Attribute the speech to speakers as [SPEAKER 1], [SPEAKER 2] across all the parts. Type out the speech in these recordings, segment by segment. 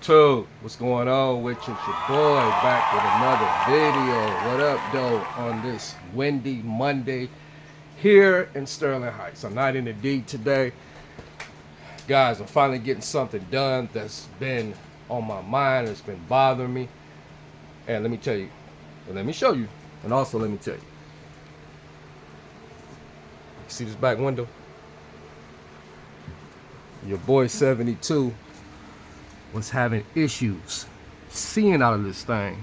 [SPEAKER 1] YouTube, what's going on with you? It's your boy back with another video. What up, though, on this windy Monday here in Sterling Heights. I'm not in the D today. Guys, I'm finally getting something done that's been on my mind. It's been bothering me. And let me tell you, and let me show you, and also let me tell you. See this back window? Your boy 72 was having issues seeing out of this thing.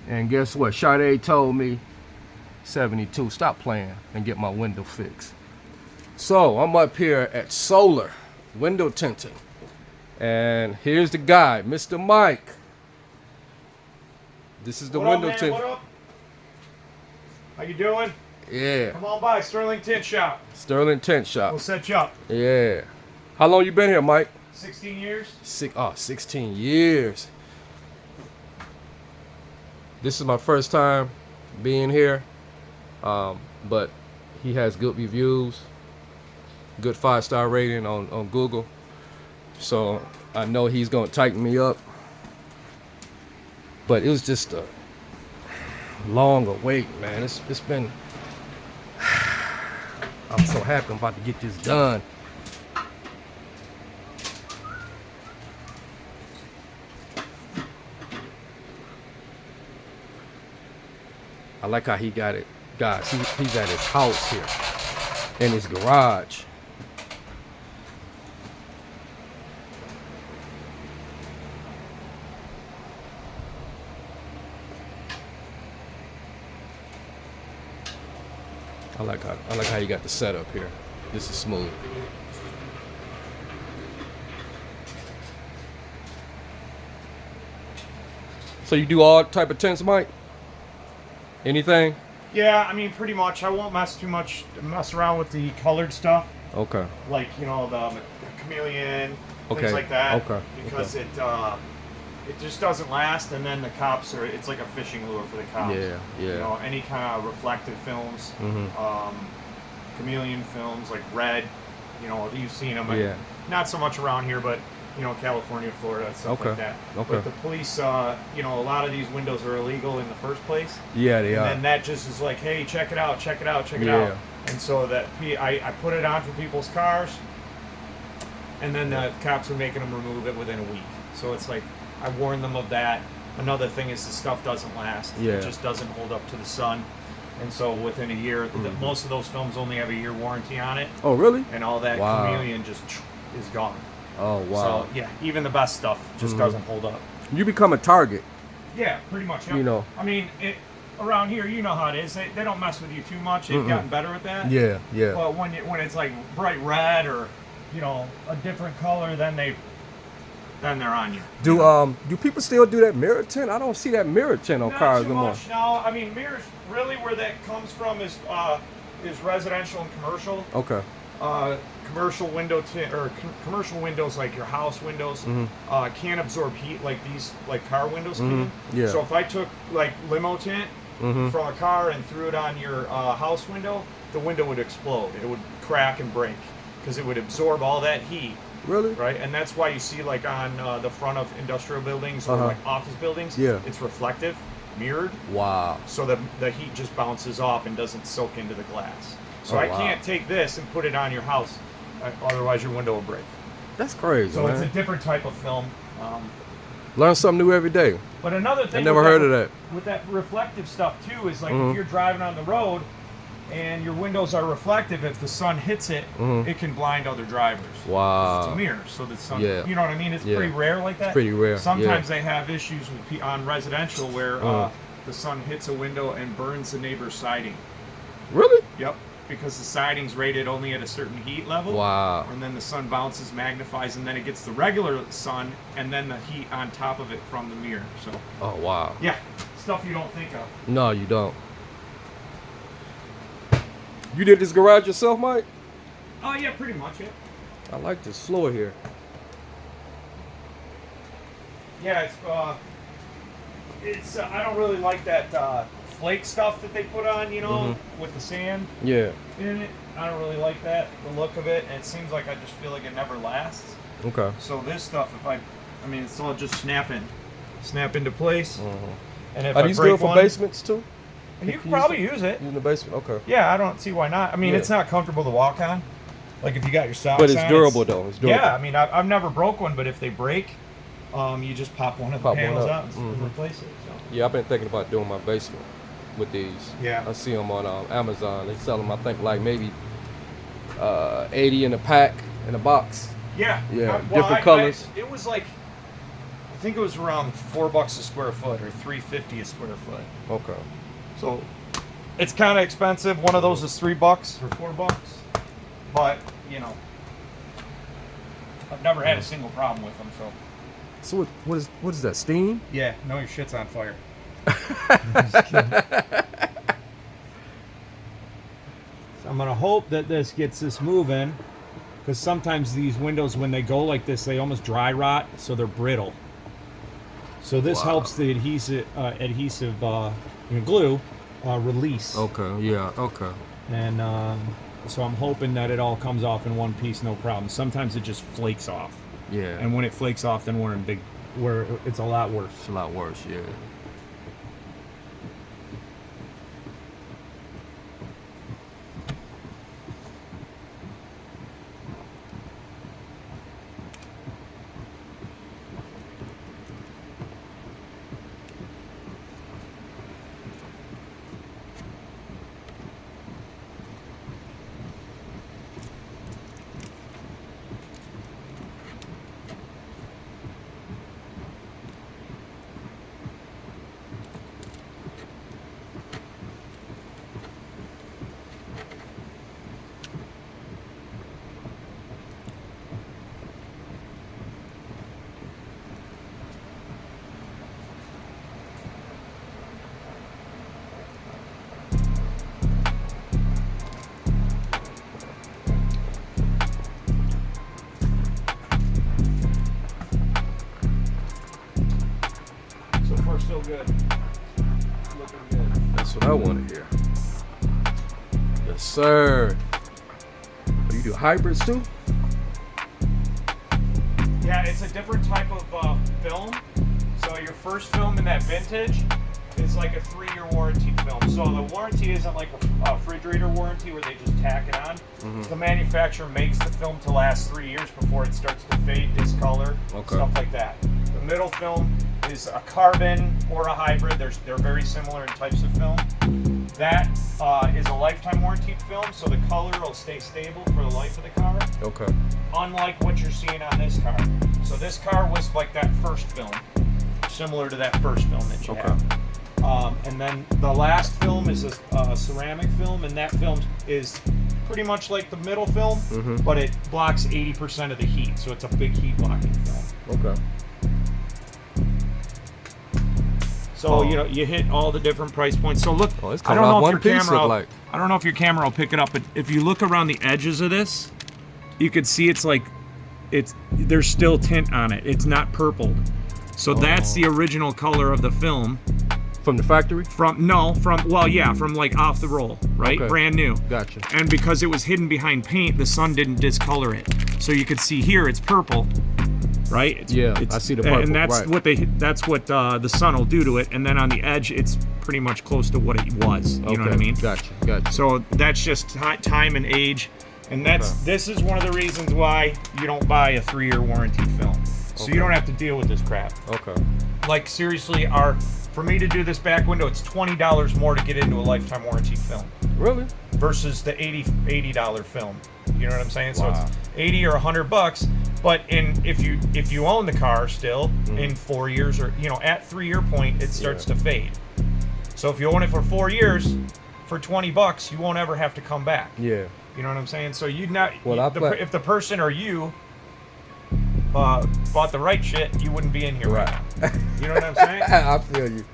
[SPEAKER 1] And guess what? Sade told me, 72, stop playing and get my window fixed. So I'm up here at Solar Window Tinting. And here's the guy, Mr. Mike. This is the window tint.
[SPEAKER 2] What up? How you doing?
[SPEAKER 1] Yeah.
[SPEAKER 2] Come on by, Sterling Tint Shop.
[SPEAKER 1] Sterling Tint Shop.
[SPEAKER 2] We'll set you up.
[SPEAKER 1] Yeah. How long you been here, Mike?
[SPEAKER 2] 16 years.
[SPEAKER 1] 16 years. This is my first time being here, but he has good reviews, good 5-star rating on Google, so I know he's gonna tighten me up. But it was just a long await, man. It's been. I'm so happy I'm about to get this done. I like how he got it. Guys, he's at his house here, in his garage. I like how you got the setup here. This is smooth. So you do all type of tints, Mike? Anything?
[SPEAKER 2] Yeah, I mean, pretty much. I won't mess around with the colored stuff.
[SPEAKER 1] Okay.
[SPEAKER 2] Like, you know, the chameleon,
[SPEAKER 1] Okay.
[SPEAKER 2] things like that.
[SPEAKER 1] Okay.
[SPEAKER 2] Because it just doesn't last, and then the cops it's like a fishing lure for the cops.
[SPEAKER 1] Yeah, yeah.
[SPEAKER 2] You know, any kind of reflective films, chameleon films, like red, you know, you've seen them.
[SPEAKER 1] Yeah.
[SPEAKER 2] Not so much around here, but, you know, California, Florida, stuff like that.
[SPEAKER 1] Okay.
[SPEAKER 2] But the police, you know, a lot of these windows are illegal in the first place.
[SPEAKER 1] Yeah, they are.
[SPEAKER 2] And then that just is like, hey, check it out, check it out, check it out. And so that I put it on for people's cars, and then the cops are making them remove it within a week. So it's like, I warn them of that. Another thing is the stuff doesn't last.
[SPEAKER 1] Yeah.
[SPEAKER 2] It just doesn't hold up to the sun. And so within a year, most of those films only have a year warranty on it.
[SPEAKER 1] Oh, really?
[SPEAKER 2] And all that chameleon just is gone.
[SPEAKER 1] Oh, wow.
[SPEAKER 2] So, yeah, even the best stuff just doesn't hold up.
[SPEAKER 1] You become a target.
[SPEAKER 2] Yeah, pretty much. Yeah.
[SPEAKER 1] You know.
[SPEAKER 2] I mean, around here, you know how it is. They don't mess with you too much. They've gotten better at that.
[SPEAKER 1] Yeah, yeah.
[SPEAKER 2] But when it's like bright red or, you know, a different color, then they're on you.
[SPEAKER 1] Do people still do that mirror tint? I don't see that mirror tint on cars
[SPEAKER 2] Not too
[SPEAKER 1] anymore.
[SPEAKER 2] much. No, I mean, mirrors, really where that comes from is residential and commercial.
[SPEAKER 1] Okay.
[SPEAKER 2] Commercial window tint or commercial windows like your house windows can't absorb heat like these car windows can.
[SPEAKER 1] Yeah.
[SPEAKER 2] So if I took like limo tint from a car and threw it on your house window, the window would explode. It would crack and break because it would absorb all that heat.
[SPEAKER 1] Really?
[SPEAKER 2] Right, and that's why you see like on the front of industrial buildings or like office buildings, it's reflective, mirrored.
[SPEAKER 1] Wow.
[SPEAKER 2] So the heat just bounces off and doesn't soak into the glass. So I can't take this and put it on your house, otherwise your window will break.
[SPEAKER 1] That's crazy,
[SPEAKER 2] So
[SPEAKER 1] man.
[SPEAKER 2] it's a different type of film.
[SPEAKER 1] Learn something new every day.
[SPEAKER 2] But another thing
[SPEAKER 1] I never heard of that.
[SPEAKER 2] With that reflective stuff too is like if you're driving on the road and your windows are reflective, if the sun hits it, it can blind other drivers.
[SPEAKER 1] Wow.
[SPEAKER 2] It's a mirror, so the sun,
[SPEAKER 1] Yeah.
[SPEAKER 2] you know what I mean? It's pretty rare like that.
[SPEAKER 1] It's pretty rare.
[SPEAKER 2] Sometimes they have issues on residential where the sun hits a window and burns the neighbor's siding.
[SPEAKER 1] Really?
[SPEAKER 2] Yep, because the siding's rated only at a certain heat level.
[SPEAKER 1] Wow.
[SPEAKER 2] And then the sun bounces, magnifies, and then it gets the regular sun and then the heat on top of it from the mirror. So.
[SPEAKER 1] Oh, wow.
[SPEAKER 2] Yeah, stuff you don't think of.
[SPEAKER 1] No, you don't. You did this garage yourself, Mike?
[SPEAKER 2] Oh yeah, pretty much, yeah.
[SPEAKER 1] I like this floor here.
[SPEAKER 2] Yeah, it's I don't really like that flake stuff that they put on, you know, with the sand
[SPEAKER 1] Yeah.
[SPEAKER 2] in it. I don't really like that, the look of it, and it seems like I just feel like it never lasts.
[SPEAKER 1] Okay.
[SPEAKER 2] So this stuff, if I I mean, it's all just snap into place. And if
[SPEAKER 1] Are
[SPEAKER 2] I
[SPEAKER 1] these
[SPEAKER 2] break
[SPEAKER 1] good for
[SPEAKER 2] one,
[SPEAKER 1] basements too?
[SPEAKER 2] you can probably use it.
[SPEAKER 1] In the basement, okay.
[SPEAKER 2] Yeah, I don't see why not. I mean, it's not comfortable to walk on. Like if you got your socks
[SPEAKER 1] But it's
[SPEAKER 2] on,
[SPEAKER 1] durable though. It's durable.
[SPEAKER 2] Yeah, I mean, I've never broke one, but if they break, you just pop one of the panels out and replace it. So.
[SPEAKER 1] Yeah, I've been thinking about doing my basement with these.
[SPEAKER 2] Yeah.
[SPEAKER 1] I see them on Amazon. They sell them, I think, like maybe 80 in a pack in a box.
[SPEAKER 2] Yeah.
[SPEAKER 1] Yeah, different colors.
[SPEAKER 2] It was like, I think it was around $4 a square foot or $3.50 a square foot.
[SPEAKER 1] Okay.
[SPEAKER 2] So it's kind of expensive. One of those is $3 or $4, but you know, I've never had a single problem with them.
[SPEAKER 1] So what is that? Steam?
[SPEAKER 2] Yeah, no, your shit's on fire. So I'm gonna hope that this gets this moving, because sometimes these windows, when they go like this, they almost dry rot, so they're brittle. So this helps the adhesive glue release.
[SPEAKER 1] Okay. Yeah. Okay.
[SPEAKER 2] And so I'm hoping that it all comes off in one piece, no problem. Sometimes it just flakes off.
[SPEAKER 1] Yeah.
[SPEAKER 2] And when it flakes off, then where it's a lot worse.
[SPEAKER 1] It's a lot worse. Yeah.
[SPEAKER 2] So good. Looking good.
[SPEAKER 1] That's what I want to hear. Yes, sir. Oh, you do hybrids too?
[SPEAKER 2] Yeah, it's a different type of film. So your first film in that vintage is like a 3-year warranty film. So the warranty isn't like a refrigerator warranty where they just tack it on. The manufacturer makes the film to last 3 years before it starts to fade, discolor, stuff like that. The middle film is a carbon or a hybrid. They're very similar in types of film. That is a lifetime warranty film, so the color will stay stable for the life of the car.
[SPEAKER 1] Okay.
[SPEAKER 2] Unlike what you're seeing on this car. So this car was like that first film, similar to that first film that you have. And then the last film is a ceramic film, and that film is pretty much like the middle film, but it blocks 80% of the heat, so it's a big heat blocking film.
[SPEAKER 1] Okay.
[SPEAKER 2] So you know, you hit all the different price points. So look,
[SPEAKER 1] it's
[SPEAKER 2] I don't know if your
[SPEAKER 1] piece
[SPEAKER 2] camera, I don't know if your camera will pick it up, but if you look around the edges of this, you could see it's like there's still tint on it. It's not purpled. So that's the original color of the film.
[SPEAKER 1] From the factory?
[SPEAKER 2] From like off the roll, right?
[SPEAKER 1] Okay.
[SPEAKER 2] Brand new.
[SPEAKER 1] Gotcha.
[SPEAKER 2] And because it was hidden behind paint, the sun didn't discolor it. So you could see here it's purple, right?
[SPEAKER 1] I see the purple.
[SPEAKER 2] And that's
[SPEAKER 1] right.
[SPEAKER 2] what the sun will do to it. And then on the edge, it's pretty much close to what it was. You know what I mean?
[SPEAKER 1] Gotcha.
[SPEAKER 2] So that's just time and age. And this is one of the reasons why you don't buy a 3-year warranty film. So you don't have to deal with this crap.
[SPEAKER 1] Okay.
[SPEAKER 2] Like seriously, for me to do this back window, it's $20 more to get into a lifetime warranty film.
[SPEAKER 1] Really?
[SPEAKER 2] Versus the $80 film. You know what I'm saying? So it's 80 or $100. But if you own the car still in 4 years, or at 3-year point, it starts to fade. So if you own it for 4 years, for $20, you won't ever have to come back.
[SPEAKER 1] Yeah.
[SPEAKER 2] You know what I'm saying? So you'd not.
[SPEAKER 1] Well,
[SPEAKER 2] if the person or you bought the right shit, you wouldn't be in here right now. You know what I'm saying?
[SPEAKER 1] I feel you.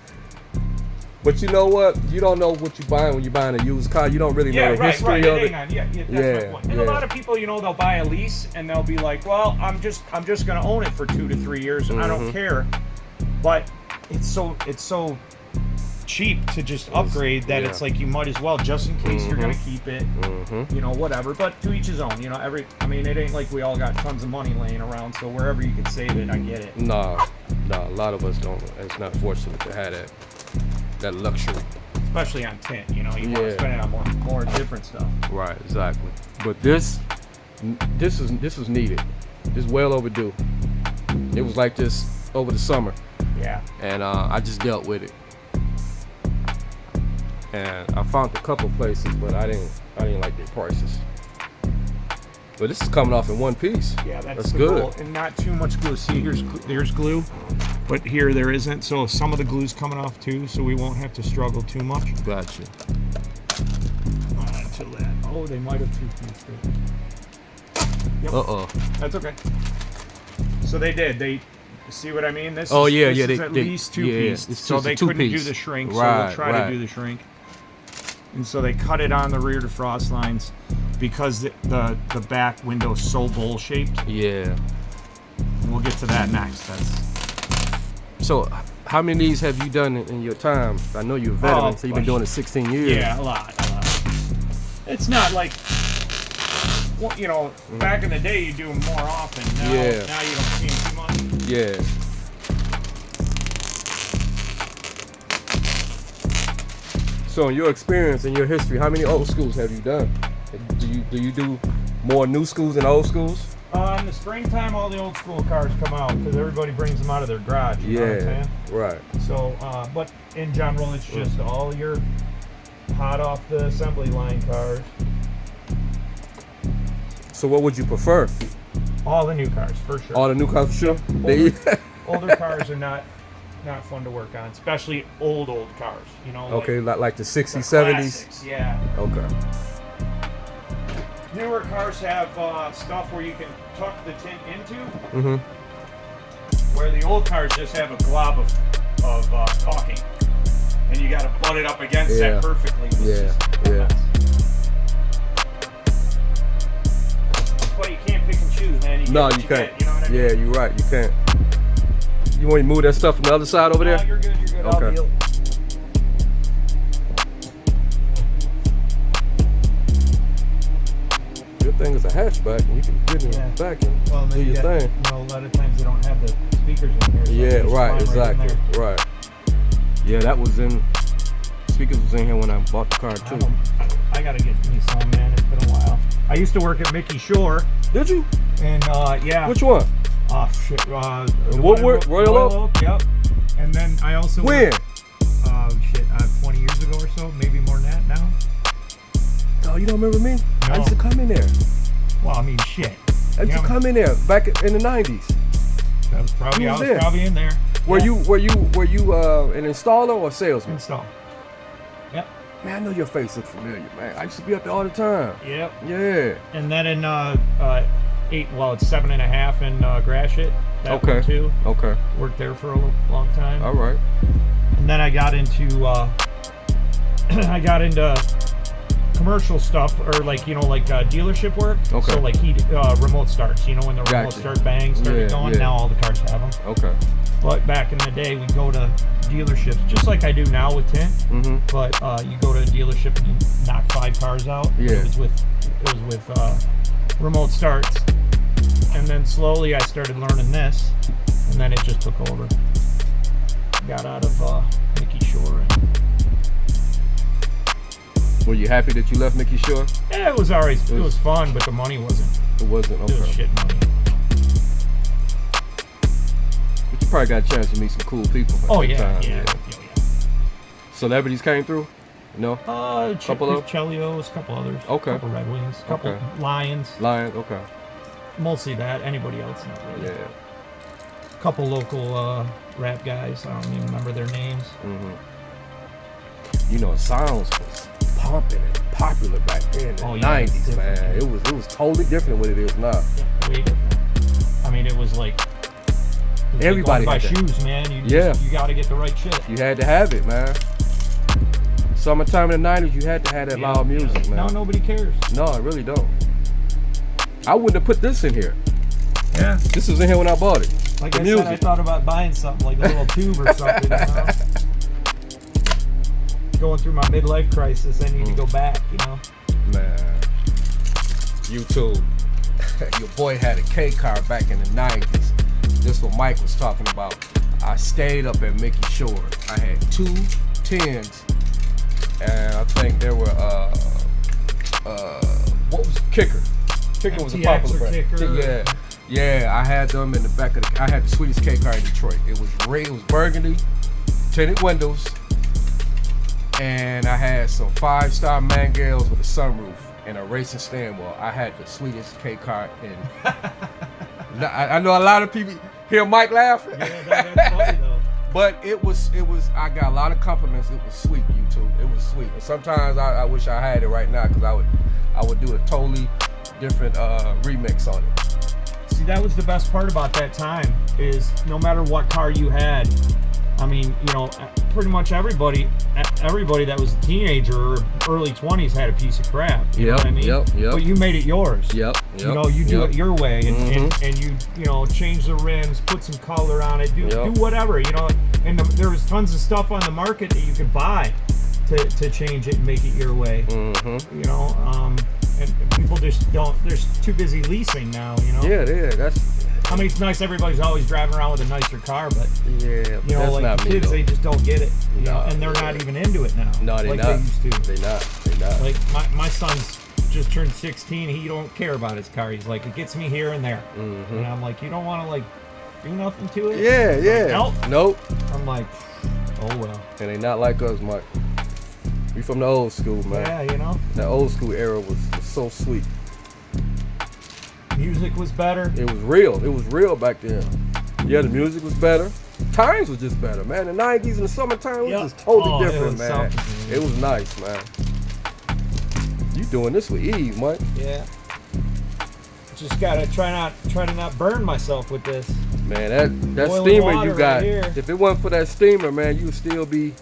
[SPEAKER 1] But you know what? You don't know what you're buying when you're buying a used car. You don't really know the history of it.
[SPEAKER 2] That's my point. And a lot of people, they'll buy a lease and they'll be like, well, I'm just gonna own it for 2 to 3 years and I don't care. But it's so cheap to just upgrade that
[SPEAKER 1] yeah.
[SPEAKER 2] it's like you might as well, just in case you're gonna keep it, you know, whatever. But to each his own, you know. I mean, it ain't like we all got tons of money laying around, so wherever you can save it, I get it.
[SPEAKER 1] No, a lot of us don't. It's not fortunate to have that luxury.
[SPEAKER 2] Especially on tint, you know, you want to spend it on more different stuff.
[SPEAKER 1] Right, exactly. But this is needed. It's well overdue. It was like this over the summer.
[SPEAKER 2] Yeah.
[SPEAKER 1] And I just dealt with it. And I found a couple places, but I didn't like their prices. But this is coming off in one piece.
[SPEAKER 2] Yeah, that's
[SPEAKER 1] good.
[SPEAKER 2] Goal. And not too much glue. See, there's glue, but here there isn't. So some of the glue's coming off too, so we won't have to struggle too much.
[SPEAKER 1] Gotcha.
[SPEAKER 2] Until that. Oh, they might have 2 pieced it. Yep. That's okay. So they did. They see what I mean? This is at least 2 piece. So they couldn't do the shrink. So we'll try to do the shrink. And so they cut it on the rear defrost lines because the back window is so bowl shaped.
[SPEAKER 1] Yeah.
[SPEAKER 2] And we'll get to that next.
[SPEAKER 1] So how many of these have you done in your time? I know you're a veteran, so you've been doing it 16 years.
[SPEAKER 2] Yeah, a lot. It's not like, you know, back in the day you do them more often. Now you don't see them too much.
[SPEAKER 1] Yeah. So in your experience, in your history, how many old schools have you done? Do you do more new schools than old schools?
[SPEAKER 2] In the springtime, all the old school cars come out because everybody brings them out of their garage. You know what I'm saying?
[SPEAKER 1] Right.
[SPEAKER 2] So, but in general, it's just all your hot off the assembly line cars.
[SPEAKER 1] So what would you prefer?
[SPEAKER 2] All the new cars, for sure.
[SPEAKER 1] All the new cars, for sure?
[SPEAKER 2] Older cars are not fun to work on, especially old cars. You know.
[SPEAKER 1] Okay, like the 60s,
[SPEAKER 2] the
[SPEAKER 1] 70s.
[SPEAKER 2] Classics, yeah.
[SPEAKER 1] Okay.
[SPEAKER 2] Newer cars have stuff where you can tuck the tint into. Where the old cars just have a glob of caulking, and you got to butt it up against that perfectly.
[SPEAKER 1] Yeah.
[SPEAKER 2] But you can't pick and choose, man. You
[SPEAKER 1] can't.
[SPEAKER 2] You know what I mean?
[SPEAKER 1] Yeah, you're right. You can't. You want to move that stuff from the other side over there?
[SPEAKER 2] No, you're good.
[SPEAKER 1] Okay.
[SPEAKER 2] I'll deal.
[SPEAKER 1] Good thing it's a hatchback, and you can get in the back and do your thing.
[SPEAKER 2] You know, a lot of times they don't have the speakers in here. So
[SPEAKER 1] Yeah, right, exactly. Right. Yeah, that was in. Speakers was in here when I bought the car too.
[SPEAKER 2] I gotta get me some, man. It's been a while. I used to work at Mickey Shore.
[SPEAKER 1] Did you?
[SPEAKER 2] And yeah.
[SPEAKER 1] Which one?
[SPEAKER 2] Oh shit.
[SPEAKER 1] Woodward, Royal Oak?
[SPEAKER 2] Yep. And then I also
[SPEAKER 1] when?
[SPEAKER 2] 20 years ago or so, maybe more than that now.
[SPEAKER 1] Oh, you don't remember me?
[SPEAKER 2] No.
[SPEAKER 1] I used to come in there.
[SPEAKER 2] Well, I mean, shit.
[SPEAKER 1] I used to come in there back in the 90s.
[SPEAKER 2] That was probably, I was probably in there.
[SPEAKER 1] Were you an installer or salesman?
[SPEAKER 2] Install. Yep.
[SPEAKER 1] Man, I know your face looks familiar, man. I used to be up there all the time.
[SPEAKER 2] Yep.
[SPEAKER 1] Yeah.
[SPEAKER 2] And then in it's 7.5 in Gratiot. That one too.
[SPEAKER 1] Okay.
[SPEAKER 2] Worked there for a long time.
[SPEAKER 1] All right.
[SPEAKER 2] And then I got into commercial stuff, or dealership work.
[SPEAKER 1] Okay.
[SPEAKER 2] So like remote starts. You know, when the remote start bangs started going.
[SPEAKER 1] Yeah.
[SPEAKER 2] Now all the cars have them.
[SPEAKER 1] Okay.
[SPEAKER 2] But back in the day, we go to dealerships just like I do now with tint. But you go to a dealership and you knock 5 cars out.
[SPEAKER 1] Yeah.
[SPEAKER 2] It was with remote starts, and then slowly I started learning this, and then it just took over. Got out of Mickey Shore.
[SPEAKER 1] Were you happy that you left Mickey Shore?
[SPEAKER 2] Yeah, it was alright. It was fun, but the money wasn't.
[SPEAKER 1] It wasn't. Okay.
[SPEAKER 2] It was shit money.
[SPEAKER 1] But you probably got a chance to meet some cool people.
[SPEAKER 2] Yeah.
[SPEAKER 1] Celebrities came through? No?
[SPEAKER 2] Couple of Chelios, couple others.
[SPEAKER 1] Okay.
[SPEAKER 2] Couple Red Wings, couple Lions.
[SPEAKER 1] Okay.
[SPEAKER 2] Mostly that. Anybody else, not really.
[SPEAKER 1] Yeah.
[SPEAKER 2] Couple local rap guys. I don't even remember their names.
[SPEAKER 1] You know, sounds was pumping and popular back then in the 90s, man. It was totally different than what it is now.
[SPEAKER 2] Yeah, way different. I mean, it was like
[SPEAKER 1] everybody
[SPEAKER 2] buy shoes, man. You got to get the right shit.
[SPEAKER 1] You had to have it, man. Summertime in the 90s, you had to have that loud music, man.
[SPEAKER 2] Now nobody cares.
[SPEAKER 1] No, I really don't. I wouldn't have put this in here.
[SPEAKER 2] Yeah.
[SPEAKER 1] This was in here when I bought it.
[SPEAKER 2] Like I said, I thought about buying something like a little tube or something. You know? going through my midlife crisis. I need to go back, you know.
[SPEAKER 1] Man, YouTube. Your boy had a K car back in the 90s. This what Mike was talking about. I stayed up at Mickey Shores. I had 2 10s, and I think there were what was Kicker? Kicker was a popular brand. Yeah. I had them in the back of the. I had the sweetest K car in Detroit. It was red. It was burgundy, tinted windows, and I had some 5-star Mangels with a sunroof and a racing steering wheel. I had the sweetest K car in. I know a lot of people hear Mike laughing.
[SPEAKER 2] Yeah, that's funny though.
[SPEAKER 1] But it was. I got a lot of compliments. It was sweet, YouTube. It was sweet. And sometimes I wish I had it right now because I would do a totally different remix on it.
[SPEAKER 2] See, that was the best part about that time is no matter what car you had, I mean, you know, pretty much everybody that was a teenager or early 20s had a piece of crap. You know what I mean? Yep. But you made it yours.
[SPEAKER 1] Yep.
[SPEAKER 2] You know, you do it your way, and you know, change the rims, put some color on it, do whatever, you know. And there was tons of stuff on the market that you could buy to change it and make it your way. You know, and people just don't. They're too busy leasing now. You know.
[SPEAKER 1] Yeah.
[SPEAKER 2] I mean, it's nice everybody's always driving around with a nicer car, but
[SPEAKER 1] you
[SPEAKER 2] know, like
[SPEAKER 1] not
[SPEAKER 2] the kids, they just don't get it. You know, and they're not even into it now.
[SPEAKER 1] No, they're
[SPEAKER 2] like
[SPEAKER 1] not.
[SPEAKER 2] They used to.
[SPEAKER 1] They not.
[SPEAKER 2] Like my son's just turned 16. He don't care about his car. He's like, it gets me here and there. And I'm like, you don't want to like do nothing to it?
[SPEAKER 1] Yeah. Nope.
[SPEAKER 2] I'm like, oh well.
[SPEAKER 1] And they not like us, Mike. We from the old school, man.
[SPEAKER 2] Yeah, you know.
[SPEAKER 1] That old school era was so sweet.
[SPEAKER 2] Music was better.
[SPEAKER 1] It was real. It was real back then. Yeah, the music was better. Times was just better, man. The 90s in the summertime was just totally different, man. It was nice, man. You doing this with ease, Mike.
[SPEAKER 2] Yeah. Just gotta try to not burn myself with this.
[SPEAKER 1] Man, that steamer you got.
[SPEAKER 2] Right,
[SPEAKER 1] if it wasn't for that steamer, man, you would still be.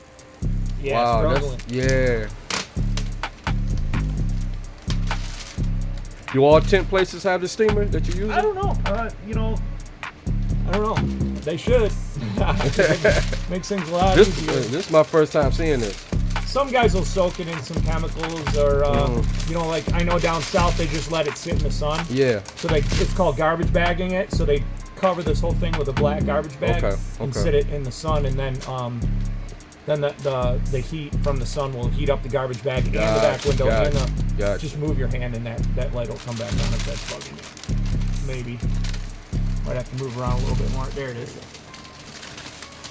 [SPEAKER 2] Yeah, struggling.
[SPEAKER 1] Yeah. Do all tent places have the steamer that you use?
[SPEAKER 2] I don't know. You know, I don't know. They should. Makes things a lot easier.
[SPEAKER 1] This is my first time seeing this.
[SPEAKER 2] Some guys will soak it in some chemicals, or you know, like I know down south they just let it sit in the sun.
[SPEAKER 1] Yeah.
[SPEAKER 2] So it's called garbage bagging it. So they cover this whole thing with a black garbage bag and sit it in the sun, and then the heat from the sun will heat up the garbage bag and the back window. Just move your hand and that light will come back on if that's bugging you. Maybe. Might have to move around a little bit more. There it is.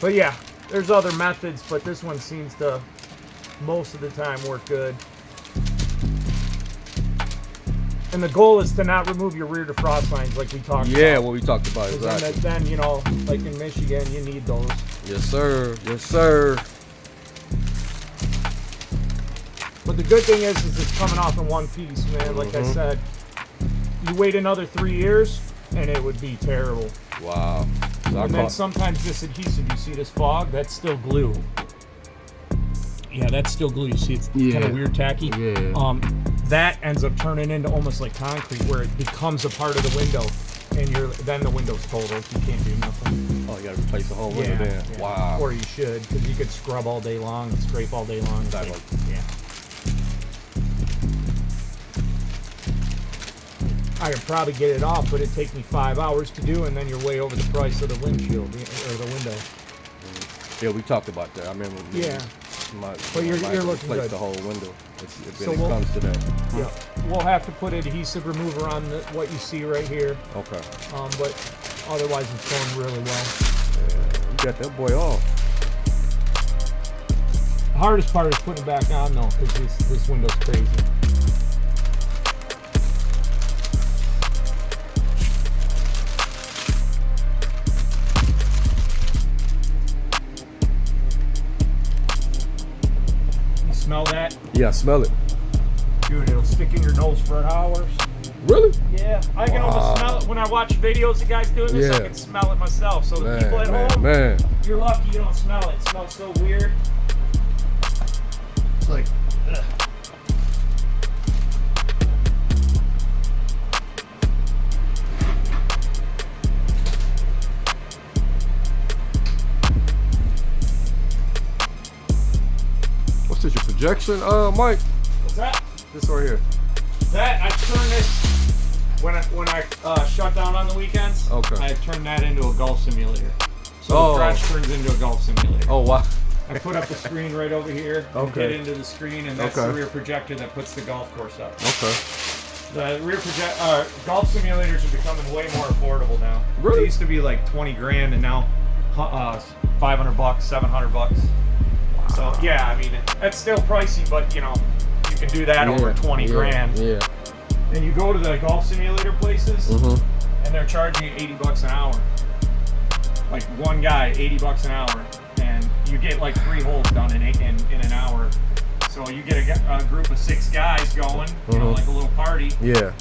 [SPEAKER 2] But yeah, there's other methods, but this one seems to most of the time work good. And the goal is to not remove your rear defrost lines like we talked about.
[SPEAKER 1] Yeah, what we talked about, exactly.
[SPEAKER 2] Then, you know, like in Michigan, you need those.
[SPEAKER 1] Yes, sir. Yes, sir.
[SPEAKER 2] But the good thing is it's coming off in one piece, man. Like I said, you wait another 3 years, and it would be terrible.
[SPEAKER 1] Wow.
[SPEAKER 2] And then sometimes this adhesive, you see this fog? That's still glue. Yeah, that's still glue. You see it's kind of weird tacky?
[SPEAKER 1] Yeah.
[SPEAKER 2] That ends up turning into almost like concrete where it becomes a part of the window. And then the window's total. You can't do nothing.
[SPEAKER 1] Oh, you got to replace the whole window then.
[SPEAKER 2] Yeah.
[SPEAKER 1] Wow.
[SPEAKER 2] Or you should, because you could scrub all day long and scrape all day long.
[SPEAKER 1] Exactly.
[SPEAKER 2] Yeah. I could probably get it off, but it'd take me 5 hours to do, and then you're way over the price of the windshield or the window.
[SPEAKER 1] Yeah, we talked about that. I remember.
[SPEAKER 2] But you're looking good.
[SPEAKER 1] The whole window. It comes to that.
[SPEAKER 2] Yeah, we'll have to put adhesive remover on what you see right here.
[SPEAKER 1] Okay.
[SPEAKER 2] But otherwise, it's going really well.
[SPEAKER 1] Yeah, you got that boy off.
[SPEAKER 2] The hardest part is putting it back on though, because this window's crazy. Smell that?
[SPEAKER 1] Yeah, smell it.
[SPEAKER 2] Dude, it'll stick in your nose for hours.
[SPEAKER 1] Really?
[SPEAKER 2] Yeah, I can almost smell it when I watch videos of guys doing this. I can smell it myself. So the people at home, you're lucky you don't smell it. It smells so weird. It's like, ugh.
[SPEAKER 1] What's this, your projection, Mike?
[SPEAKER 2] What's that?
[SPEAKER 1] This right here.
[SPEAKER 2] That I turn this when I shut down on the weekends.
[SPEAKER 1] Okay.
[SPEAKER 2] I turn that into a golf simulator. So the crash turns into a golf simulator.
[SPEAKER 1] Oh wow.
[SPEAKER 2] I put up the screen right over here.
[SPEAKER 1] Okay.
[SPEAKER 2] Get into the screen, and that's the rear projector that puts the golf course up.
[SPEAKER 1] Okay.
[SPEAKER 2] The rear golf simulators are becoming way more affordable now.
[SPEAKER 1] Really?
[SPEAKER 2] They used to be like 20 grand, and now $500, $700. Wow. So yeah, I mean that's still pricey, but you know you can do that over 20 grand.
[SPEAKER 1] Yeah.
[SPEAKER 2] And you go to the golf simulator places, and they're charging you $80 an hour. Like one guy, $80 an hour, and you get like 3 holes done in an hour. So you get a group of 6 guys going, you know, like a little party.
[SPEAKER 1] Yeah.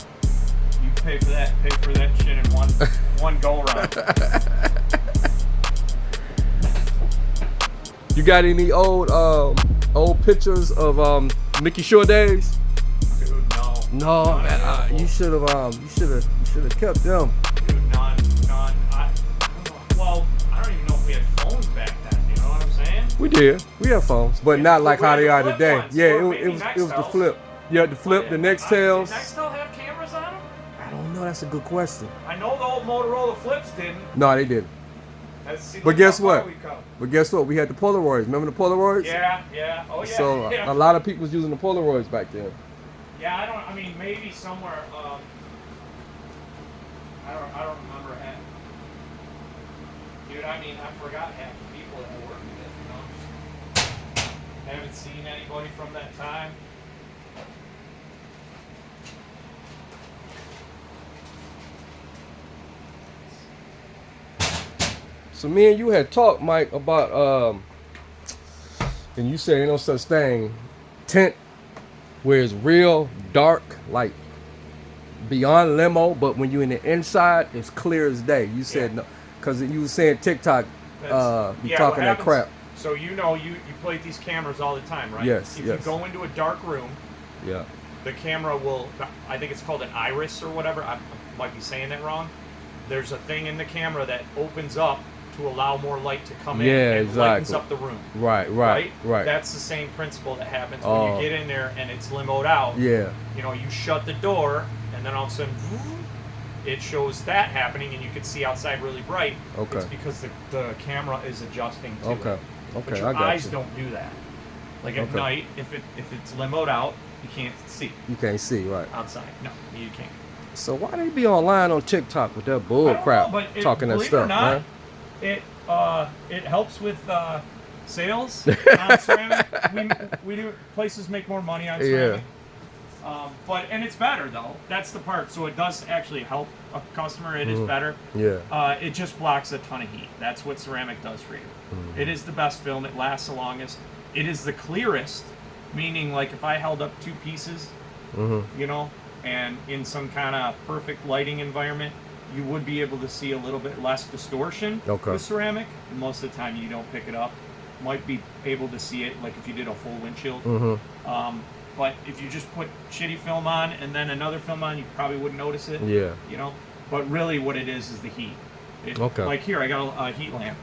[SPEAKER 2] You pay for that shit in one go round.
[SPEAKER 1] You got any old pictures of Mickey Shore days?
[SPEAKER 2] Dude, no.
[SPEAKER 1] No, man. You should have kept them.
[SPEAKER 2] Dude, none. Well, I don't even know if we had phones back then. You know what I'm saying?
[SPEAKER 1] We did. We have phones, but not like how they are today.
[SPEAKER 2] Ones.
[SPEAKER 1] Yeah,
[SPEAKER 2] Or
[SPEAKER 1] it was
[SPEAKER 2] maybe
[SPEAKER 1] the flip. Yeah, the flip, the Nextels.
[SPEAKER 2] Did Nextel have cameras on them?
[SPEAKER 1] I don't know. That's a good question.
[SPEAKER 2] I know the old Motorola flips didn't.
[SPEAKER 1] No, they didn't.
[SPEAKER 2] But
[SPEAKER 1] guess what? We had the Polaroids. Remember the Polaroids?
[SPEAKER 2] Yeah. Oh yeah.
[SPEAKER 1] So
[SPEAKER 2] yeah.
[SPEAKER 1] a lot of people was using the Polaroids back then.
[SPEAKER 2] Yeah, I mean, maybe somewhere. I don't remember half. Dude, I mean, I forgot half the people that I worked with. You know, haven't seen anybody from that time.
[SPEAKER 1] So me and you had talked, Mike, about and you said ain't no such thing, tint, where it's real dark, like beyond limo, but when you're in the inside, it's clear as day. You said no, because you were saying TikTok be talking that crap.
[SPEAKER 2] So you know you play these cameras all the time, right?
[SPEAKER 1] Yes.
[SPEAKER 2] If you go into a dark room,
[SPEAKER 1] yeah,
[SPEAKER 2] the camera will, I think it's called an iris or whatever. I might be saying that wrong. There's a thing in the camera that opens up to allow more light to come in and lightens up the room. Right. That's the same principle that happens when you get in there and it's limoed out.
[SPEAKER 1] Yeah.
[SPEAKER 2] You know, you shut the door and then all of a sudden it shows that happening and you can see outside really bright.
[SPEAKER 1] Okay.
[SPEAKER 2] It's because the camera is adjusting to it.
[SPEAKER 1] Okay,
[SPEAKER 2] But your
[SPEAKER 1] I got
[SPEAKER 2] eyes
[SPEAKER 1] you.
[SPEAKER 2] don't do that. Like at night, if it's limoed out, you can't see.
[SPEAKER 1] You can't see, right?
[SPEAKER 2] Outside. No, you can't.
[SPEAKER 1] So why they be online on TikTok with that bull crap, talking that stuff, man?
[SPEAKER 2] It helps with sales on ceramic. We do places make more money on ceramic. And it's better though. That's the part. So it does actually help a customer. It is better.
[SPEAKER 1] Yeah.
[SPEAKER 2] It just blocks a ton of heat. That's what ceramic does for you. It is the best film. It lasts the longest. It is the clearest, meaning like if I held up 2 pieces, you know, and in some kind of perfect lighting environment, you would be able to see a little bit less distortion with ceramic. Most of the time you don't pick it up. Might be able to see it like if you did a full windshield. But if you just put shitty film on and then another film on, you probably wouldn't notice it.
[SPEAKER 1] Yeah.
[SPEAKER 2] You know? But really what it is the heat. Like here, I got a heat lamp.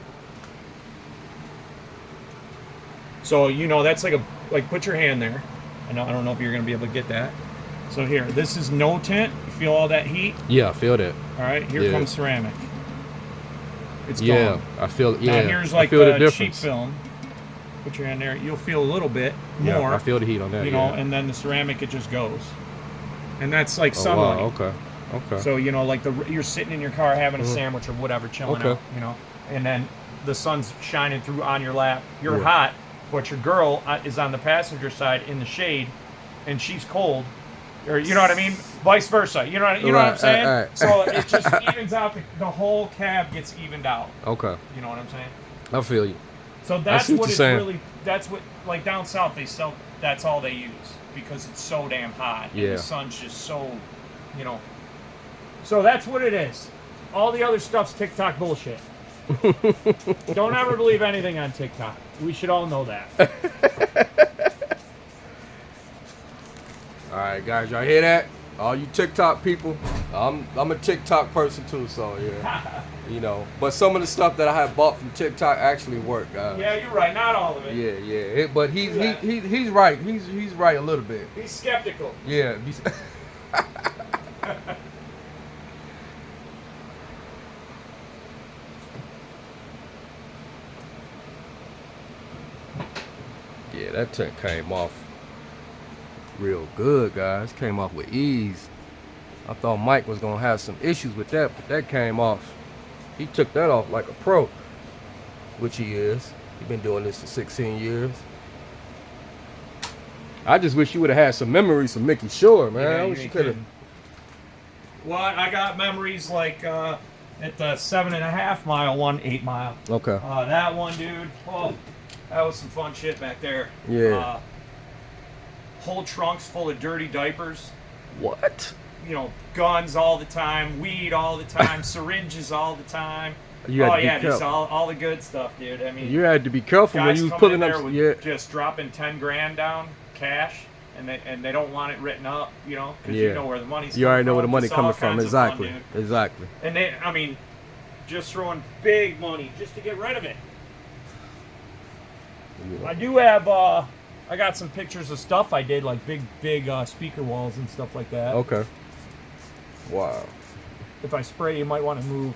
[SPEAKER 2] So, you know, that's like put your hand there. I don't know if you're going to be able to get that. So here, this is no tint. You feel all that heat?
[SPEAKER 1] Yeah, I feel that.
[SPEAKER 2] All right, here comes ceramic. It's gone.
[SPEAKER 1] Yeah, I feel it. Yeah,
[SPEAKER 2] now here's like the cheap film. Put your hand there. You'll feel a little bit more.
[SPEAKER 1] Yeah, I feel the heat on that.
[SPEAKER 2] You know, and then the ceramic, it just goes. And that's like sunlight.
[SPEAKER 1] Wow, okay.
[SPEAKER 2] So, you know, like you're sitting in your car having a sandwich or whatever, chilling out, you know, and then the sun's shining through on your lap. You're hot, but your girl is on the passenger side in the shade, and she's cold. Or you know what I mean? Vice versa. You know what I'm saying?
[SPEAKER 1] Right.
[SPEAKER 2] So it just evens out. The whole cab gets evened out.
[SPEAKER 1] Okay.
[SPEAKER 2] You know what I'm saying?
[SPEAKER 1] I feel you.
[SPEAKER 2] So that's what it's really. That's what, like down south, they sell. That's all they use because it's so damn hot. And the sun's just so, you know. So that's what it is. All the other stuff's TikTok bullshit. Don't ever believe anything on TikTok. We should all know that.
[SPEAKER 1] All right, guys, y'all hear that? All you TikTok people, I'm a TikTok person too, so yeah. You know, but some of the stuff that I had bought from TikTok actually worked, guys.
[SPEAKER 2] Yeah, you're right. Not all of it.
[SPEAKER 1] Yeah. But he's right. He's right a little bit.
[SPEAKER 2] He's skeptical.
[SPEAKER 1] Yeah. Yeah, that tent came off real good, guys. Came off with ease. I thought Mike was gonna have some issues with that, but that came off. He took that off like a pro, which he is. He's been doing this for 16 years. I just wish you would have had some memories from Mickey Shore, man.
[SPEAKER 2] Yeah,
[SPEAKER 1] I wish you could have.
[SPEAKER 2] Well, I got memories like at the 7.5 mile one, 8 mile.
[SPEAKER 1] Okay.
[SPEAKER 2] That one, dude. Oh, that was some fun shit back there.
[SPEAKER 1] Yeah.
[SPEAKER 2] Whole trunks full of dirty diapers.
[SPEAKER 1] What?
[SPEAKER 2] You know, guns all the time, weed all the time, syringes all the time.
[SPEAKER 1] You had to be
[SPEAKER 2] just
[SPEAKER 1] careful.
[SPEAKER 2] all the good stuff, dude. I mean,
[SPEAKER 1] You had to be careful when
[SPEAKER 2] guys
[SPEAKER 1] you was
[SPEAKER 2] coming
[SPEAKER 1] pulling
[SPEAKER 2] in there
[SPEAKER 1] up.
[SPEAKER 2] with
[SPEAKER 1] Yeah.
[SPEAKER 2] just dropping 10 grand down cash, and they don't want it written up, you know, because
[SPEAKER 1] Yeah.
[SPEAKER 2] you know where the money's
[SPEAKER 1] You already know where the
[SPEAKER 2] from.
[SPEAKER 1] money
[SPEAKER 2] It's
[SPEAKER 1] coming
[SPEAKER 2] all
[SPEAKER 1] from.
[SPEAKER 2] kinds of fun,
[SPEAKER 1] Exactly.
[SPEAKER 2] dude.
[SPEAKER 1] Exactly.
[SPEAKER 2] And they, I mean, just throwing big money just to get rid of it. I do have, I got some pictures of stuff I did, like big speaker walls and stuff like that.
[SPEAKER 1] Okay. Wow.
[SPEAKER 2] If I spray, you might want to move.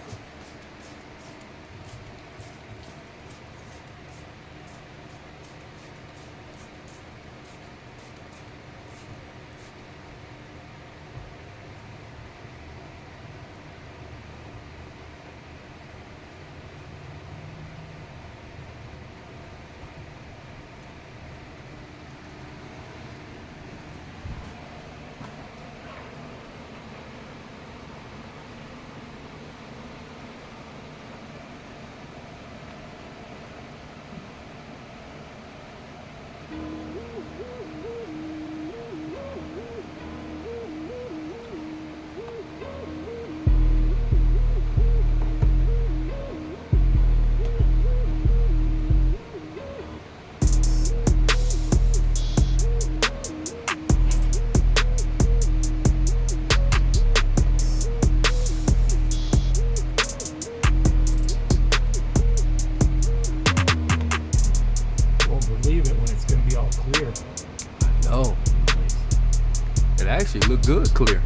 [SPEAKER 1] No. It actually looked good clear.